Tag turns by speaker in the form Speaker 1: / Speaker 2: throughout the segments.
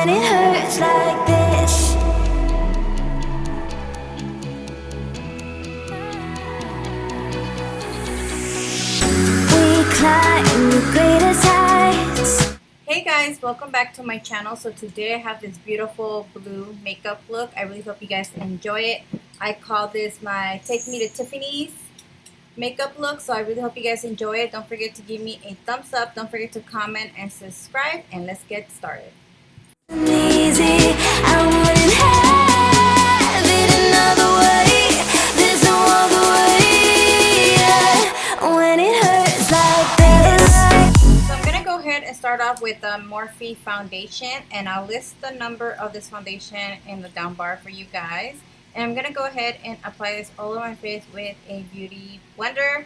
Speaker 1: when it hurts like this. We climb the greatest heights.
Speaker 2: Hey guys, welcome back to my channel. So today I have this beautiful blue makeup look. I really hope you guys enjoy it. I call this my Take Me to Tiffany's makeup look. So I really hope you guys enjoy it. Don't forget to give me a thumbs up. Don't forget to comment and subscribe. And let's get started.
Speaker 1: Easy, I wouldn't have it another way. There's no other way, yeah, when it hurts like this.
Speaker 2: So I'm going to go ahead and start off with the Morphe foundation. And I'll list the number of this foundation in the down bar for you guys. And I'm going to go ahead and apply this all over my face with a beauty blender.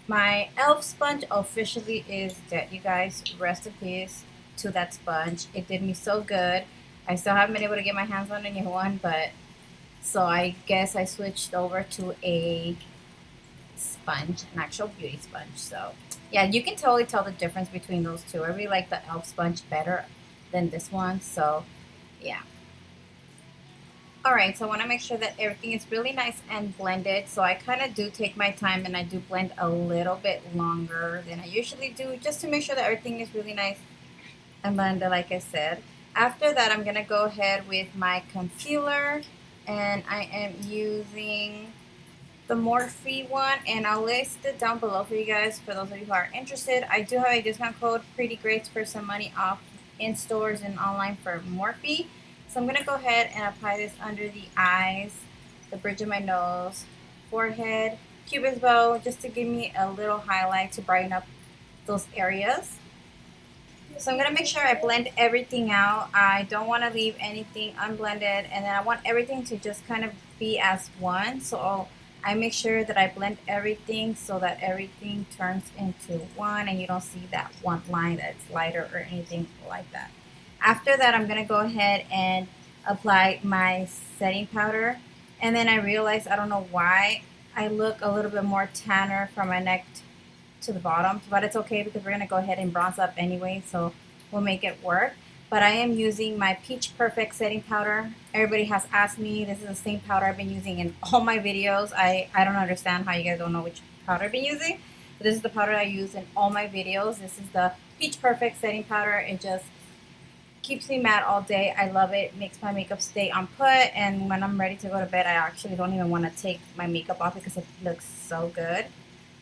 Speaker 2: My e.l.f. sponge officially is dead, you guys. Rest in peace to that sponge. It did me so good. I still haven't been able to get my hands on a new one, but so I guess I switched over to a sponge, an actual beauty sponge. So yeah, you can totally tell the difference between those two. I really like the e.l.f. sponge better than this one, so yeah. Alright, so I want to make sure that everything is really nice and blended. So I kind of do take my time and I do blend a little bit longer than I usually do, just to make sure that everything is really nice and blended, like I said. After that, I'm going to go ahead with my concealer, and I am using the Morphe one, and I'll list it down below for you guys for those of you who are interested. I do have a discount code, prettygrace, for some money off in stores and online for Morphe. So I'm going to go ahead and apply this under the eyes, the bridge of my nose, forehead, cupid's bow, just to give me a little highlight to brighten up those areas. So I'm going to make sure I blend everything out. I don't want to leave anything unblended, and then I want everything to just kind of be as one. So I make sure that I blend everything so that everything turns into one and you don't see that one line that's lighter or anything like that. After that, I'm going to go ahead and apply my setting powder. And then I realized, I don't know why, I look a little bit more tanner from my neck to the bottom. But it's okay because we're going to go ahead and bronze up anyway. So we'll make it work. But I am using my Peach Perfect setting powder. Everybody has asked me. This is the same powder I've been using in all my videos. I don't understand how you guys don't know which powder I've been using. But this is the powder I use in all my videos. This is the Peach Perfect setting powder. It just keeps me matte all day. I love it. Makes my makeup stay on put, and when I'm ready to go to bed, I actually don't even want to take my makeup off because it looks so good.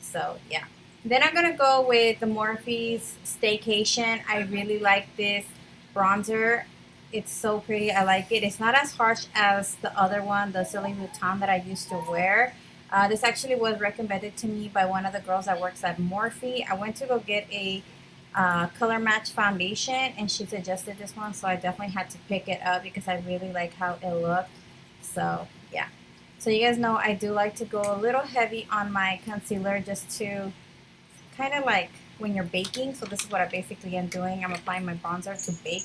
Speaker 2: So yeah. Then I'm gonna go with the Morphe's Staycation. I really like this bronzer. It's so pretty. I like it. It's not as harsh as the other one, the Silly Vuitton that I used to wear. This actually was recommended to me by one of the girls that works at Morphe. I went to go get a color match foundation, and she suggested this one, so I definitely had to pick it up because I really like how it looked. So yeah, so you guys know I do like to go a little heavy on my concealer, just to kind of like when you're baking. So this is what I basically am doing. I'm applying my bronzer to bake,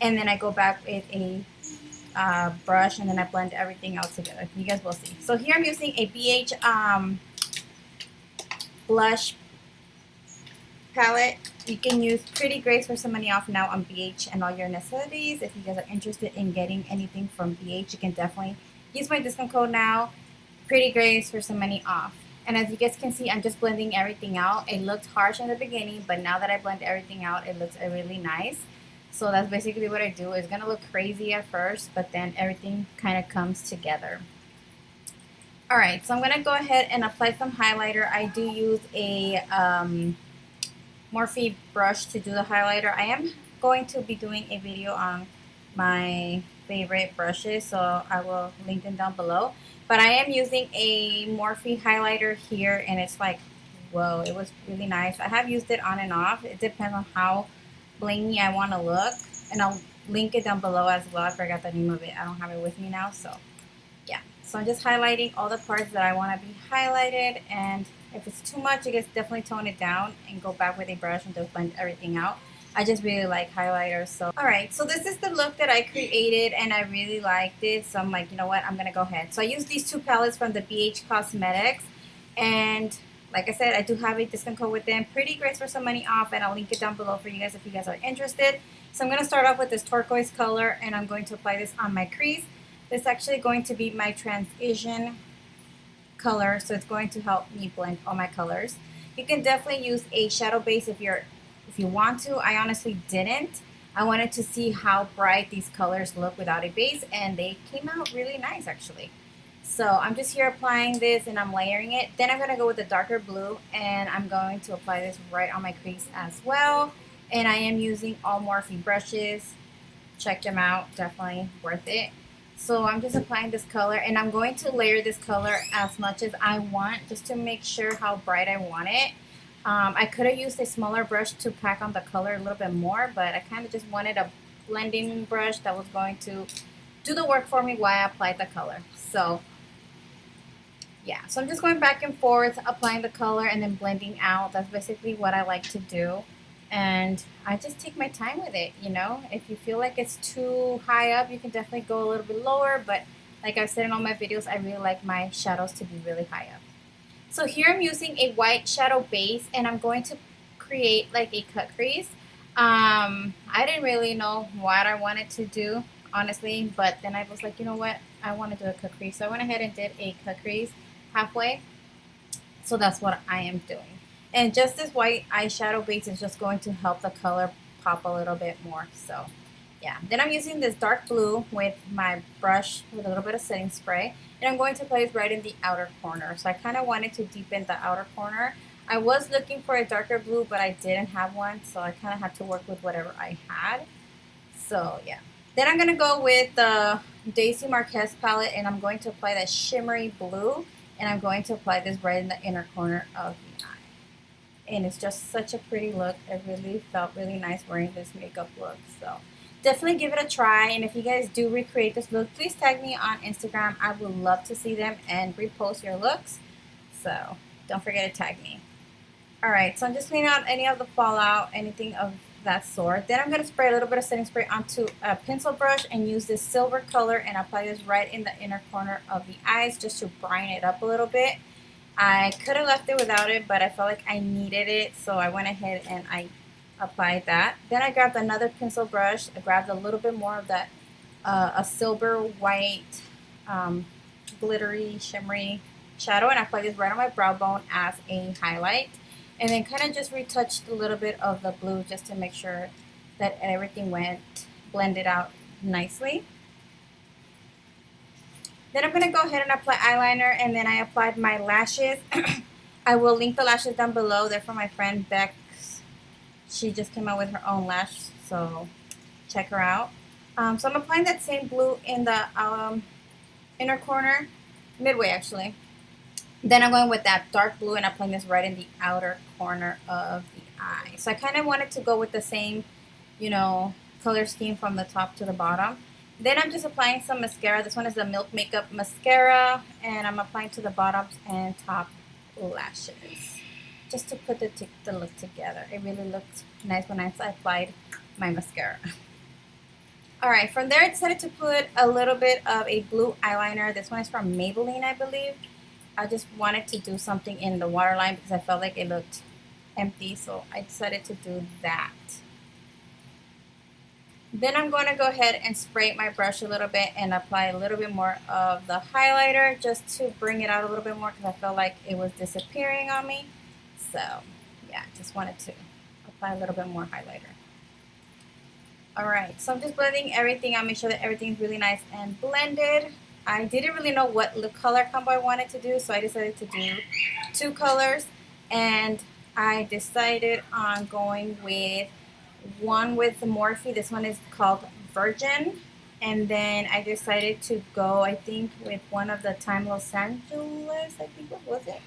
Speaker 2: and then I go back with a brush, and then I blend everything out together. You guys will see. So here I'm using a BH blush palette. You can use Pretty Grace for some money off now on BH and all your necessities. If you guys are interested in getting anything from BH, you can definitely use my discount code now, Pretty Grace, for some money off. And as you guys can see, I'm just blending everything out. It looked harsh in the beginning, but now that I blend everything out, it looks really nice. So that's basically what I do. It's going to look crazy at first, but then everything kind of comes together. Alright, so I'm going to go ahead and apply some highlighter. I do use a Morphe brush to do the highlighter. I am going to be doing a video on my favorite brushes, so I will link them down below. But I am using a Morphe highlighter here, and it's like, whoa, it was really nice. I have used it on and off. It depends on how blingy I want to look, and I'll link it down below as well. I forgot the name of it. I don't have it with me now, so yeah. So I'm just highlighting all the parts that I want to be highlighted, and if it's too much, you guys definitely tone it down and go back with a brush and just blend everything out. I just really like highlighters. So alright, so this is the look that I created, and I really liked it. So I'm like, you know what, I'm going to go ahead. So I used these two palettes from the BH Cosmetics, and like I said, I do have a discount code with them, Pretty Grace, for some money off, and I'll link it down below for you guys if you guys are interested. So I'm going to start off with this turquoise color, and I'm going to apply this on my crease. This is actually going to be my transition color, so it's going to help me blend all my colors. You can definitely use a shadow base if you want to. I honestly didn't. I wanted to see how bright these colors look without a base, and they came out really nice actually. So I'm just here applying this and I'm layering it. Then I'm going to go with the darker blue, and I'm going to apply this right on my crease as well. And I am using all Morphe brushes. Check them out, definitely worth it. So I'm just applying this color, and I'm going to layer this color as much as I want, just to make sure how bright I want it. I could have used a smaller brush to pack on the color a little bit more, but I kind of just wanted a blending brush that was going to do the work for me while I applied the color. So yeah, so I'm just going back and forth, applying the color and then blending out. That's basically what I like to do. And I just take my time with it, you know. If you feel like it's too high up, you can definitely go a little bit lower. But like I've said in all my videos, I really like my shadows to be really high up. So here I'm using a white shadow base, and I'm going to create like a cut crease. I didn't really know what I wanted to do, honestly, but then I was like, you know what, I want to do a cut crease. So I went ahead and did a cut crease halfway. So that's what I am doing. And just this white eyeshadow base is just going to help the color pop a little bit more. So yeah, then I'm using this dark blue with my brush with a little bit of setting spray, and I'm going to place right in the outer corner. So I kind of wanted to deepen the outer corner. I was looking for a darker blue, but I didn't have one, so I kind of had to work with whatever I had. So yeah, then I'm going to go with the Daisy Marquez palette, and I'm going to apply that shimmery blue, and I'm going to apply this right in the inner corner of the eye. And it's just such a pretty look. It really felt really nice wearing this makeup look. So definitely give it a try. And if you guys do recreate this look, please tag me on Instagram. I would love to see them and repost your looks. So don't forget to tag me. Alright, so I'm just cleaning out any of the fallout, anything of that sort. Then I'm going to spray a little bit of setting spray onto a pencil brush and use this silver color and apply this right in the inner corner of the eyes just to brighten it up a little bit. I could have left it without it, but I felt like I needed it, so I went ahead and I applied that. Then I grabbed another pencil brush. I grabbed a little bit more of that, a silver white, glittery, shimmery shadow, and I applied this right on my brow bone as a highlight. And then kind of just retouched a little bit of the blue just to make sure that everything went blended out nicely. Then I'm going to go ahead and apply eyeliner, and then I applied my lashes. I will link the lashes down below. They're from my friend Bex. She just came out with her own lash, so check her out. So I'm applying that same blue in the inner corner, midway actually. Then I'm going with that dark blue and applying this right in the outer corner of the eye. So I kind of wanted to go with the same, you know, color scheme from the top to the bottom. Then I'm just applying some mascara. This one is the Milk Makeup Mascara, and I'm applying to the bottoms and top lashes just to put the look together. It really looked nice when I applied my mascara. Alright, from there I decided to put a little bit of a blue eyeliner. This one is from Maybelline, I believe. I just wanted to do something in the waterline because I felt like it looked empty, so I decided to do that. Then I'm going to go ahead and spray my brush a little bit and apply a little bit more of the highlighter just to bring it out a little bit more because I felt like it was disappearing on me. So yeah, just wanted to apply a little bit more highlighter. Alright, so I'm just blending everything out, make sure that everything's really nice and blended. I didn't really know what lip color combo I wanted to do, so I decided to do two colors, and I decided on going with one with the Morphe. This one is called Vergin, and then I decided to go, I think, with one of the Time Los Angeles, I think, what was it?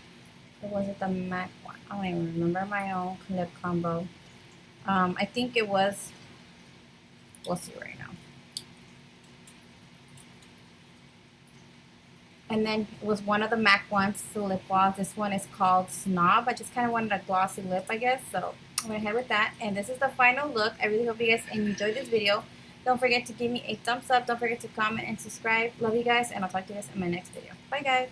Speaker 2: Or was it the MAC one? I don't even remember my own lip combo. I think it was, we'll see right now. And then it was one of the MAC ones, the lip gloss. This one is called Snob. I just kind of wanted a glossy lip, I guess. So I went ahead with that. And this is the final look. I really hope you guys enjoyed this video. Don't forget to give me a thumbs up. Don't forget to comment and subscribe. Love you guys. And I'll talk to you guys in my next video. Bye, guys.